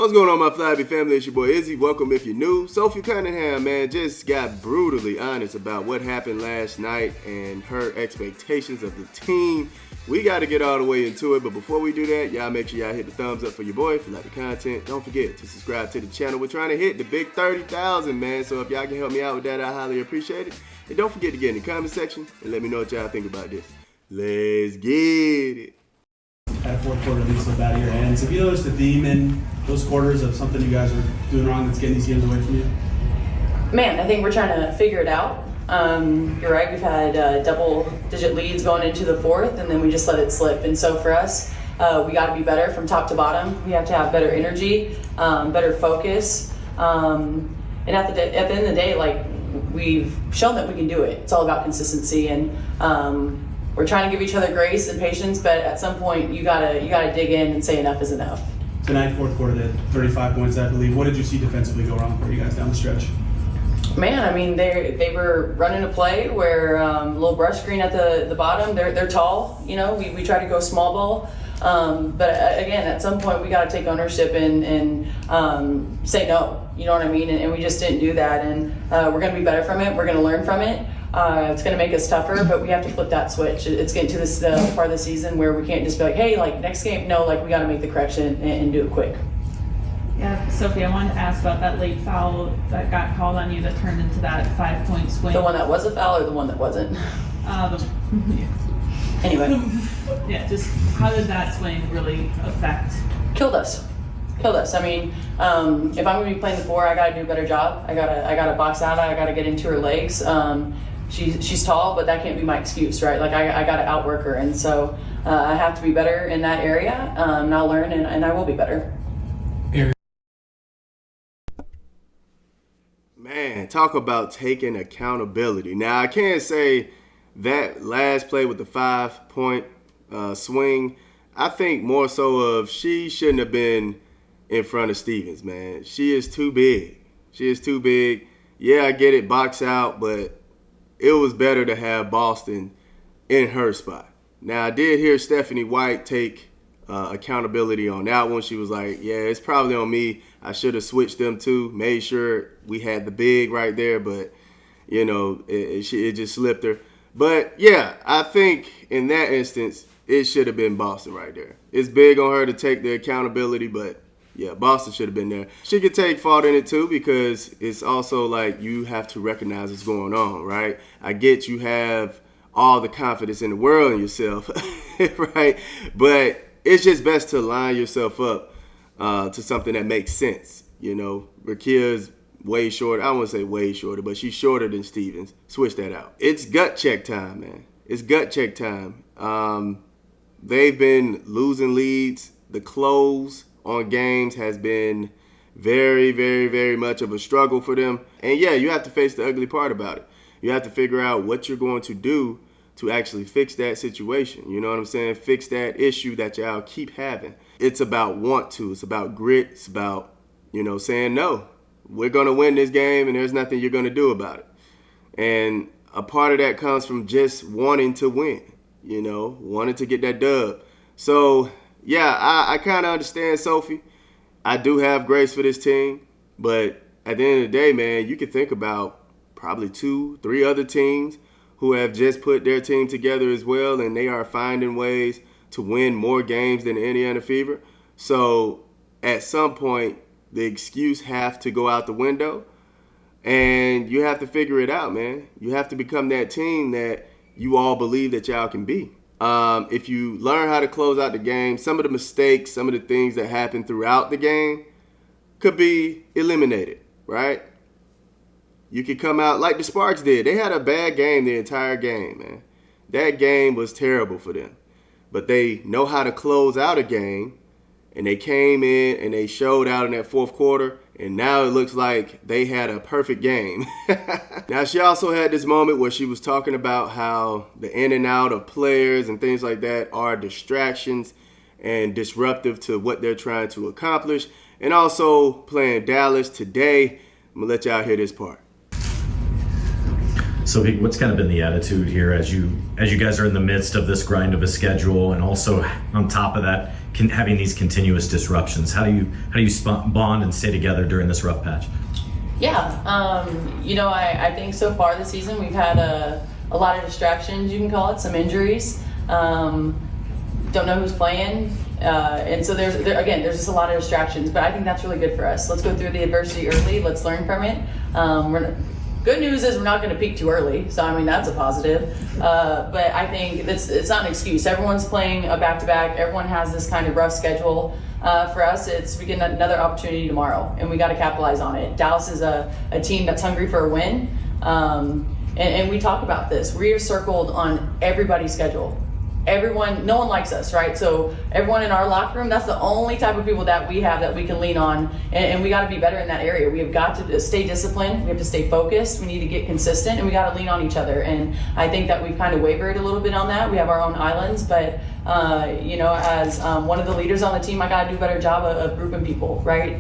What's going on, my Flabby family? It's your boy Izzy. Welcome if you're new. Sophie Cunningham, man, just got brutally honest about what happened last night and her expectations of the team. We got to get all the way into it, but before we do that, y'all make sure y'all hit the thumbs up for your boy if you like the content. Don't forget to subscribe to the channel. We're trying to hit the big 30,000, man, so if y'all can help me out with that, I highly appreciate it. And don't forget to get in the comment section and let me know what y'all think about this. Let's get it. That fourth quarter leads so bad of your hands. Have you noticed a theme in those quarters of something you guys are doing wrong that's getting these games away from you? Man, I think we're trying to figure it out. You're right, we've had double-digit leads going into the fourth, and then we just let it slip. And so for us, we got to be better from top to bottom. We have to have better energy, better focus. And at the end of the day, like, we've shown that we can do it. It's all about consistency, and we're trying to give each other grace and patience, but at some point you gotta dig in and say enough is enough. Tonight, fourth quarter, they had 35 points, I believe. What did you see defensively go wrong for you guys down the stretch? Man, I mean, they were running a play where a little brush screen at the bottom. They're tall, you know. We try to go small ball, but again, at some point we got to take ownership and say no. You know what I mean? And we just didn't do that. And we're going to be better from it. We're going to learn from it. It's going to make us tougher, but we have to flip that switch. It's getting to this part of the season where we can't just be like, hey, like next game. No, like we got to make the correction and do it quick. Yeah, Sophie, I wanted to ask about that late foul that got called on you that turned into that 5-point swing. The one that was a foul or the one that wasn't? Anyway. Yeah, just how did that swing really affect? Killed us. I mean, if I'm going to be playing the four, I got to do a better job. I gotta box out. I got to get into her legs. She's tall, but that can't be my excuse, right? Like I got to outwork her, and so I have to be better in that area. And I'll learn, and I will be better. Man, talk about taking accountability. Now, I can't say that last play with the 5-point swing. I think more so of she shouldn't have been in front of Stevens, man. She is too big. Yeah, I get it, box out, but it was better to have Boston in her spot. Now, I did hear Stephanie White take accountability on that one. She was like, yeah, it's probably on me. I should have switched them too, made sure we had the big right there, but, you know, it just slipped her. But, yeah, I think in that instance, it should have been Boston right there. It's big on her to take the accountability, but, yeah, Boston should have been there. She could take fault in it too because it's also like you have to recognize what's going on, right? I get you have all the confidence in the world in yourself, right? But it's just best to line yourself up to something that makes sense. You know, Rakia's way shorter. I don't want to say way shorter, but she's shorter than Stevens. Switch that out. It's gut check time, man. It's gut check time. They've been losing leads. The close on games has been very, very, very much of a struggle for them. And, yeah, you have to face the ugly part about it. You have to figure out what you're going to do to actually fix that situation. You know what I'm saying? Fix that issue that y'all keep having. It's about want to. It's about grit. It's about, you know, saying no. We're going to win this game, and there's nothing you're going to do about it. And a part of that comes from just wanting to win, you know, wanting to get that dub. So, yeah, I kind of understand Sophie. I do have grace for this team. But at the end of the day, man, you can think about probably 2-3 other teams who have just put their team together as well, and they are finding ways to win more games than the Indiana Fever. So at some point, the excuse have to go out the window, and you have to figure it out, man. You have to become that team that you all believe that y'all can be. If you learn how to close out the game, some of the mistakes, some of the things that happen throughout the game could be eliminated, right? You could come out like the Sparks did. They had a bad game the entire game, man. That game was terrible for them. But they know how to close out a game, and they came in and they showed out in that fourth quarter, and now it looks like they had a perfect game. Now, she also had this moment where she was talking about how the in and out of players and things like that are distractions and disruptive to what they're trying to accomplish. And also playing Dallas today. I'm going to let y'all hear this part. Sophie, what's kind of been the attitude here as you guys are in the midst of this grind of a schedule, and also on top of that, having these continuous disruptions? How do you bond and stay together during this rough patch? Yeah, I think so far this season we've had a lot of distractions, you can call it, some injuries. Don't know who's playing. And so there's just a lot of distractions, but I think that's really good for us. Let's go through the adversity early. Let's learn from it. Good news is we're not going to peak too early, so I mean that's a positive. But I think it's not an excuse. Everyone's playing a back-to-back. Everyone has this kind of rough schedule. For us, we get another opportunity tomorrow, and we got to capitalize on it. Dallas is a team that's hungry for a win, and we talk about this. We are circled on everybody's schedule. Everyone, no one likes us, right? So everyone in our locker room, that's the only type of people that we have that we can lean on, and we got to be better in that area. We have got to stay disciplined. We have to stay focused. We need to get consistent, and we got to lean on each other. And I think that we've kind of wavered a little bit on that. We have our own islands, but as one of the leaders on the team, I got to do a better job of grouping people, right?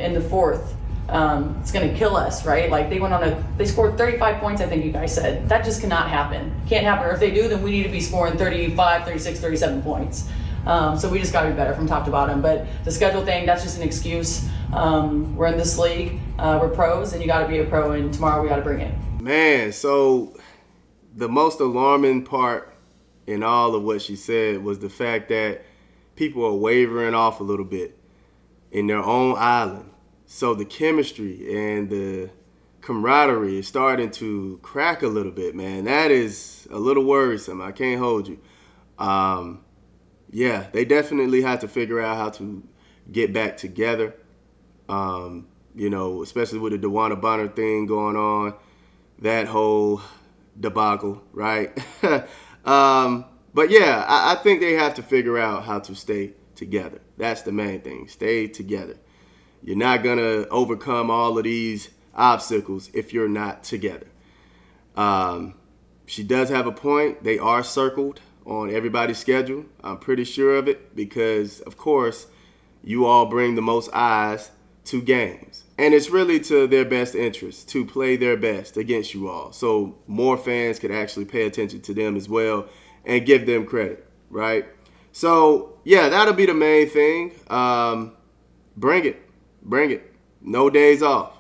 In the fourth. It's going to kill us, right? Like they scored 35 points, I think you guys said. That just cannot happen. Can't happen. Or if they do, then we need to be scoring 35, 36, 37 points. So we just got to be better from top to bottom. But the schedule thing, that's just an excuse. We're in this league. We're pros, and you got to be a pro, and tomorrow we got to bring it. Man, so the most alarming part in all of what she said was the fact that people are wavering off a little bit in their own island. So the chemistry and the camaraderie is starting to crack a little bit, man. That is a little worrisome. I can't hold you. Yeah, they definitely have to figure out how to get back together. Especially with the DeWanna Bonner thing going on, that whole debacle, right? But yeah, I think they have to figure out how to stay together. That's the main thing. Stay together. You're not going to overcome all of these obstacles if you're not together. She does have a point. They are circled on everybody's schedule. I'm pretty sure of it because, of course, you all bring the most eyes to games. And it's really to their best interest to play their best against you all. So more fans could actually pay attention to them as well and give them credit, right? So, yeah, that'll be the main thing. Bring it. Bring it. No days off.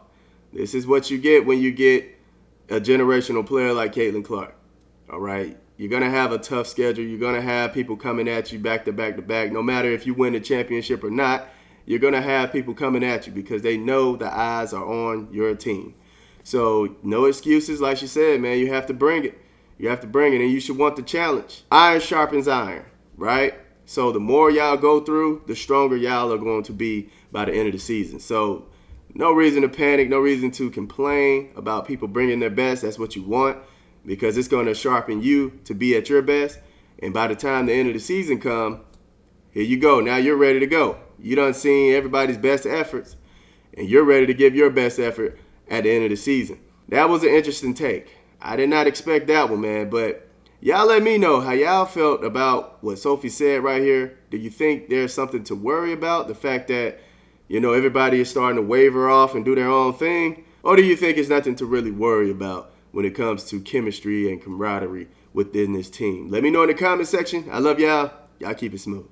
This is what you get when you get a generational player like Caitlin Clark. All right? You're going to have a tough schedule. You're going to have people coming at you back to back to back. No matter if you win the championship or not, you're going to have people coming at you because they know the eyes are on your team. So no excuses. Like she said, man, you have to bring it. You have to bring it, and you should want the challenge. Iron sharpens iron, right? So the more y'all go through, the stronger y'all are going to be by the end of the season. So no reason to panic, no reason to complain about people bringing their best. That's what you want because it's going to sharpen you to be at your best. And by the time the end of the season come, here you go. Now you're ready to go. You done seen everybody's best efforts, and you're ready to give your best effort at the end of the season. That was an interesting take. I did not expect that one, man, but y'all let me know how y'all felt about what Sophie said right here. Do you think there's something to worry about? The fact that, everybody is starting to waver off and do their own thing? Or do you think it's nothing to really worry about when it comes to chemistry and camaraderie within this team? Let me know in the comment section. I love y'all. Y'all keep it smooth.